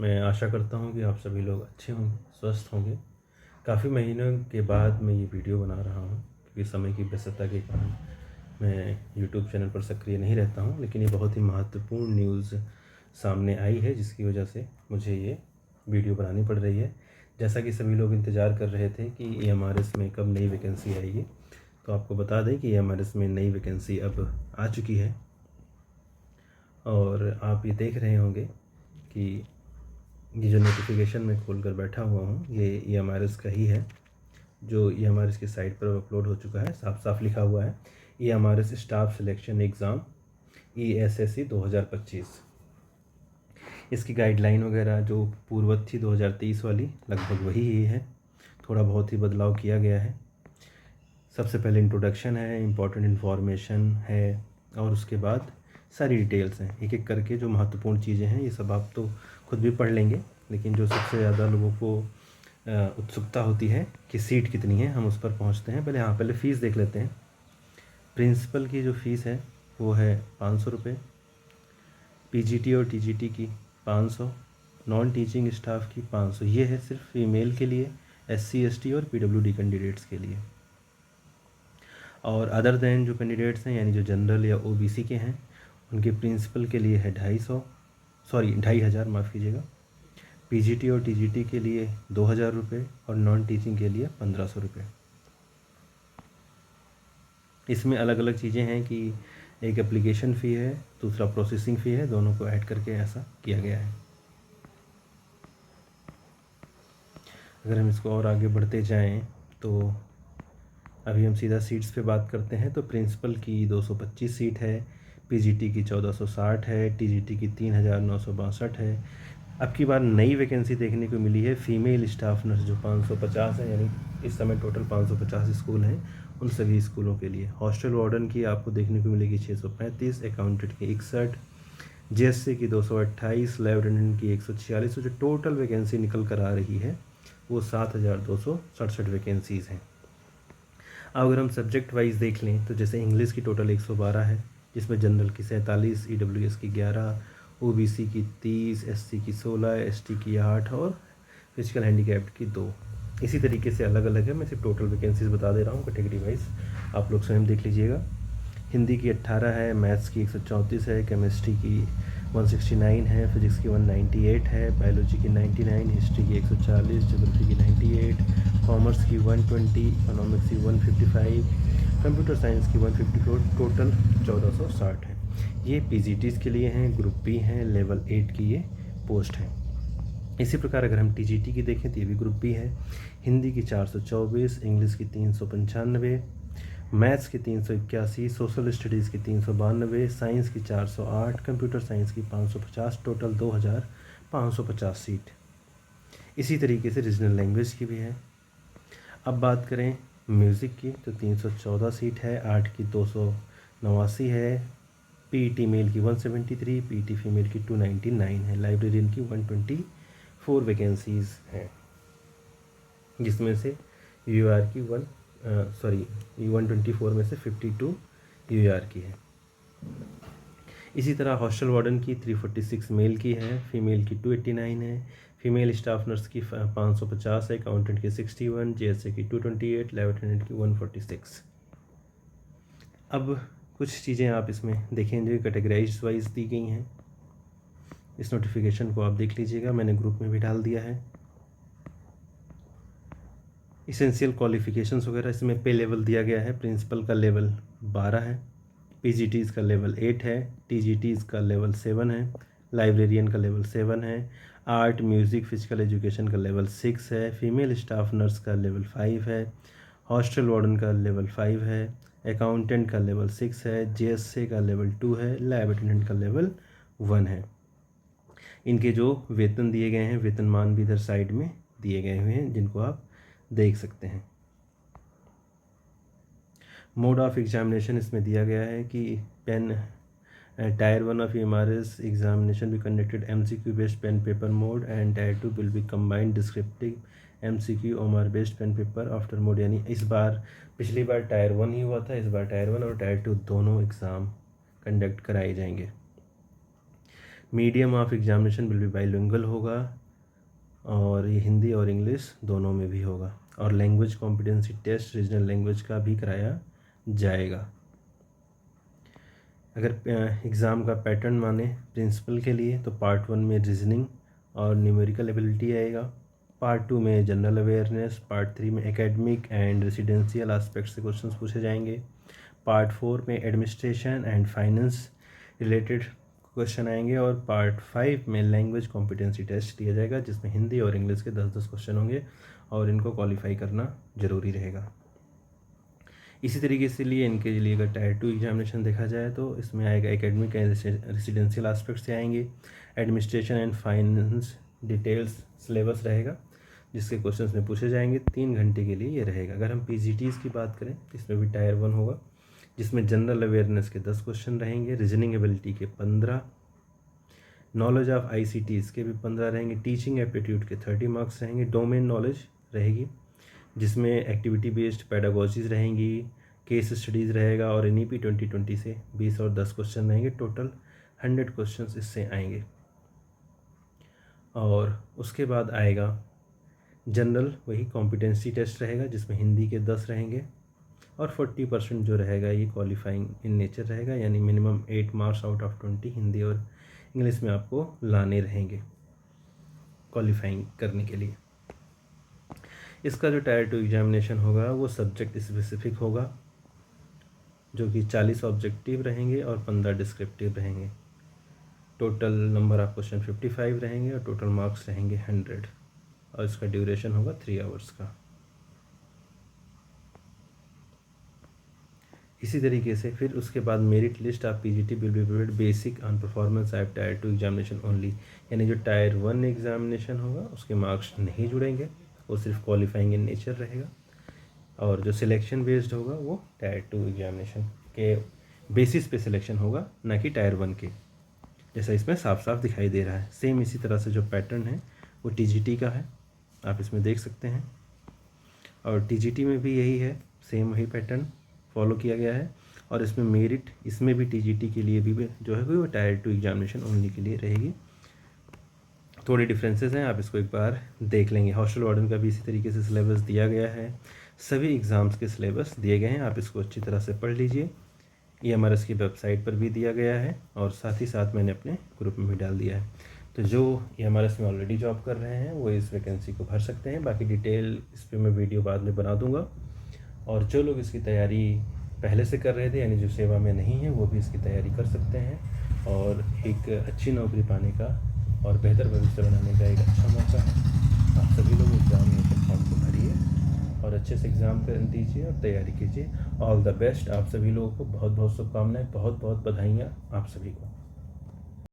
मैं आशा करता हूँ कि आप सभी लोग अच्छे होंगे, स्वस्थ होंगे। काफ़ी महीनों के बाद मैं ये वीडियो बना रहा हूँ क्योंकि समय की व्यस्तता के कारण मैं यूट्यूब चैनल पर सक्रिय नहीं रहता हूँ, लेकिन ये बहुत ही महत्वपूर्ण न्यूज़ सामने आई है जिसकी वजह से मुझे ये वीडियो बनानी पड़ रही है। जैसा कि सभी लोग इंतज़ार कर रहे थे कि EMRS में कब नई वैकेंसी आएगी, तो आपको बता दें कि EMRS में नई वैकेंसी अब आ चुकी है। और आप ये देख रहे होंगे कि ये जो नोटिफिकेशन मैं खोल कर बैठा हुआ हूँ ये EMRS का ही है, जो EMRS की साइट पर अपलोड हो चुका है। साफ साफ लिखा हुआ है EMRS staff selection exam ESSE 2025। इसकी गाइडलाइन वगैरह जो पूर्वत थी 2023 वाली, लगभग वही ही है, थोड़ा बहुत ही बदलाव किया गया है। सबसे पहले इंट्रोडक्शन है, इम्पोर्टेंट इन्फॉर्मेशन है और उसके बाद सारी डिटेल्स हैं। एक एक करके जो महत्वपूर्ण चीज़ें हैं ये सब आप तो खुद भी पढ़ लेंगे, लेकिन जो सबसे ज़्यादा लोगों को उत्सुकता होती है कि सीट कितनी है, हम उस पर पहुंचते हैं। पहले फ़ीस देख लेते हैं। प्रिंसिपल की जो फ़ीस है वो है 500 रुपये, PGT और TGT की 500, नॉन टीचिंग स्टाफ की 500। ये है सिर्फ फीमेल के लिए, SC ST और PWD कैंडिडेट्स के लिए। और अदर दैन जो कैंडिडेट्स हैं यानी जो जनरल या OBC के हैं उनके प्रिंसिपल के लिए है 2,500 माफ़ कीजिएगा। PGT और TGT के लिए 2,000 रुपये और नॉन टीचिंग के लिए 1,500 रुपये। इसमें अलग अलग चीज़ें हैं कि एक एप्लीकेशन फ़ी है, दूसरा प्रोसेसिंग फ़ी है, दोनों को ऐड करके ऐसा किया गया है। अगर हम इसको और आगे बढ़ते जाएं तो अभी हम सीधा सीट्स पे बात करते हैं। तो प्रिंसिपल की 225 सीट है, PGT की 1460 है, TGT की 3,962 है। अब की बार नई वैकेंसी देखने को मिली है फीमेल स्टाफ नर्स जो 550 है, यानी इस समय टोटल 550 स्कूल हैं, उन सभी स्कूलों के लिए। हॉस्टल वार्डन की आपको देखने को मिलेगी 635, अकाउंटेंट की 61, JSC की 228, लैब अटेंडेंट की 146। तो जो टोटल वैकेंसी निकल कर आ रही है वो 7,267 वैकेंसीज़ हैं। अब अगर हम सब्जेक्ट वाइज देख लें तो जैसे इंग्लिश की टोटल 112 है, जिसमें जनरल की 47, EWS की 11, OBC की 30, SC की 16, ST की 8 और फिजिकल हैंडीकैप्ड की 2। इसी तरीके से अलग अलग है, मैं सिर्फ टोटल वैकेंसीज बता दे रहा हूँ कैटेगरी वाइज, आप लोग स्वयं देख लीजिएगा। हिंदी की 18 है, मैथ्स की 134 है, केमिस्ट्री की 169 है, फिजिक्स की 198 है, बायोलॉजी की 99, हिस्ट्री की 140, ज्योग्राफी की 98, कॉमर्स की 120, इकोनॉमिक्स की 155, कंप्यूटर साइंस की 154, टोटल 1460 है। ये PGTs के लिए हैं, ग्रुप बी हैं, लेवल 8 की ये पोस्ट हैं। इसी प्रकार अगर हम TGT की देखें तो ये भी ग्रुप बी है। हिंदी की 424, इंग्लिश की 395, मैथ्स की 381, सोशल स्टडीज़ की 392, साइंस की 408, कंप्यूटर साइंस की 550, टोटल 2,550 सीट। इसी तरीके से रीजनल लैंग्वेज की भी है। अब बात करें म्यूज़िक की तो 314 सीट है, आर्ट की 289 है, PET मेल की 173, PET फीमेल की 299 है, लाइब्रेरियन की 124 वैकेंसीज़ हैं, जिसमें से UR की 124 में से 52 UR की है। इसी तरह हॉस्टल वार्डन की 346 मेल की है, फीमेल की 289 है, फीमेल स्टाफ नर्स की 550 है, अकाउंटेंट की 61, JSA की 228, लैब अटेंडेंट की 146। अब कुछ चीज़ें आप इसमें देखें जो कैटेगराइज वाइज दी गई हैं। इस नोटिफिकेशन को आप देख लीजिएगा, मैंने ग्रुप में भी डाल दिया है। इसेंशियल क्वालिफ़िकेशंस वगैरह इसमें पे लेवल दिया गया है। प्रिंसिपल का लेवल 12 है, PGTs का लेवल 8 है, TGTs का लेवल 7 है, लाइब्रेरियन का लेवल 7 है, आर्ट म्यूज़िक फिजिकल एजुकेशन का लेवल 6 है, फीमेल स्टाफ नर्स का लेवल 5 है, हॉस्टल वार्डन का लेवल 5 है, अकाउंटेंट का लेवल 6 है, JSA का लेवल 2 है, लैब अटेंडेंट का लेवल 1 है। इनके जो वेतन दिए गए हैं, वेतनमान भी इधर साइड में दिए गए हुए हैं जिनको आप देख सकते हैं। मोड ऑफ एग्जामिनेशन इसमें दिया गया है कि pen tier 1 of EMRS examination भी conducted MCQ based pen paper mode and tier 2 will be combined descriptive MCQ OMR based pen paper after mode. यानी इस बार, पिछली बार टायर 1 ही हुआ था, इस बार टायर 1 और टायर 2 दोनों एग्ज़ाम कंडक्ट कराए जाएंगे। Medium of examination will be bilingual होगा और ये हिंदी और इंग्लिश दोनों में भी होगा। और language competency test regional language का भी कराया जाएगा। अगर एग्ज़ाम का पैटर्न माने प्रिंसिपल के लिए तो पार्ट 1 में रीजनिंग और न्यूमेरिकल एबिलिटी आएगा, पार्ट 2 में जनरल अवेयरनेस, पार्ट 3 में एकेडमिक एंड रेसिडेंशियल एस्पेक्ट से क्वेश्चंस पूछे जाएंगे, पार्ट 4 में administration and finance related question आएंगे और पार्ट 5 में लैंग्वेज कॉम्पिटेंसी टेस्ट दिया जाएगा जिसमें हिंदी और इंग्लिश के 10-10 क्वेश्चन होंगे और इनको क्वालिफाई करना ज़रूरी रहेगा। इसी तरीके से लिए इनके लिए अगर टायर 2 एग्जामिनेशन देखा जाए तो इसमें आएगा एकेडमिक एंड रेसिडेंशियल एस्पेक्ट से आएंगे, administration and finance details syllabus रहेगा जिसके क्वेश्चंस में पूछे जाएंगे। 3 घंटे के लिए ये रहेगा। अगर हम पीजीटीज़ की बात करें तो इसमें भी टायर 1 होगा जिसमें जनरल अवेयरनेस के 10 क्वेश्चन रहेंगे, रीजनिंग एबिलिटी के 15, नॉलेज ऑफ आईसीटीज़ के भी 15 रहेंगे, टीचिंग एप्टीट्यूड के 30 मार्क्स रहेंगे, डोमेन नॉलेज रहेगी जिसमें एक्टिविटी बेस्ड पैडागोजीज रहेंगी, केस स्टडीज़ रहेगा और एनईपी 2020 से 20 और 10 क्वेश्चन रहेंगे। टोटल 100 क्वेश्चंस इससे आएंगे। और उसके बाद आएगा जनरल वही कॉम्पिटेंसी टेस्ट रहेगा जिसमें हिंदी के 10 रहेंगे और 40% जो रहेगा ये क्वालिफाइंग इन नेचर रहेगा, यानी minimum 8 marks out of 20 Hindi और इंग्लिश में आपको लाने रहेंगे क्वालिफाइंग करने के लिए। इसका जो टायर 2 एग्जामिनेशन होगा वो सब्जेक्ट स्पेसिफिक होगा जो कि 40 ऑब्जेक्टिव रहेंगे और 15 डिस्क्रिप्टिव रहेंगे। टोटल नंबर ऑफ क्वेश्चन 55 रहेंगे और टोटल मार्क्स रहेंगे 100 और इसका ड्यूरेशन होगा 3 आवर्स का। इसी तरीके से फिर उसके बाद merit list of PGT will be prepared basic on performance of tyre 2 examination only, यानी जो टायर 1 एग्जामिनेशन होगा उसके मार्क्स नहीं जुड़ेंगे, वो सिर्फ क्वालिफाइंग इन नेचर रहेगा। और जो सिलेक्शन बेस्ड होगा वो टायर 2 एग्जामिनेशन के बेसिस पे सिलेक्शन होगा, ना कि टायर 1 के, जैसा इसमें साफ साफ दिखाई दे रहा है। सेम इसी तरह से जो पैटर्न है वो टीजीटी का है, आप इसमें देख सकते हैं। और टीजीटी में भी यही है, सेम वही पैटर्न फॉलो किया गया है। और इसमें मेरिट इसमें भी टीजीटी के लिए भी जो है वो टायर 2 एग्जामिनेशन ओनली के लिए रहेगी। थोड़े डिफरेंसेस हैं, आप इसको एक बार देख लेंगे। हॉस्टल वार्डन का भी इसी तरीके से सिलेबस दिया गया है, सभी एग्ज़ाम्स के सिलेबस दिए गए हैं, आप इसको अच्छी तरह से पढ़ लीजिए। EMRS की वेबसाइट पर भी दिया गया है और साथ ही साथ मैंने अपने ग्रुप में भी डाल दिया है। तो जो EMRS में ऑलरेडी जॉब कर रहे हैं वो इस वैकेंसी को भर सकते हैं। बाकी डिटेल इस पर मैं वीडियो बाद में बना दूंगा। और जो लोग इसकी तैयारी पहले से कर रहे थे, यानी जो सेवा में नहीं है, वो भी इसकी तैयारी कर सकते हैं और एक अच्छी नौकरी पाने का और बेहतर भविष्य बनाने का एक अच्छा मौका है। आप सभी लोग एग्जामिनेशन फॉर्म को भरिए और अच्छे से एग्ज़ाम कर दीजिए और तैयारी कीजिए। All the best. आप सभी लोगों को बहुत बहुत शुभकामनाएं, बहुत बहुत बधाइयाँ आप सभी को।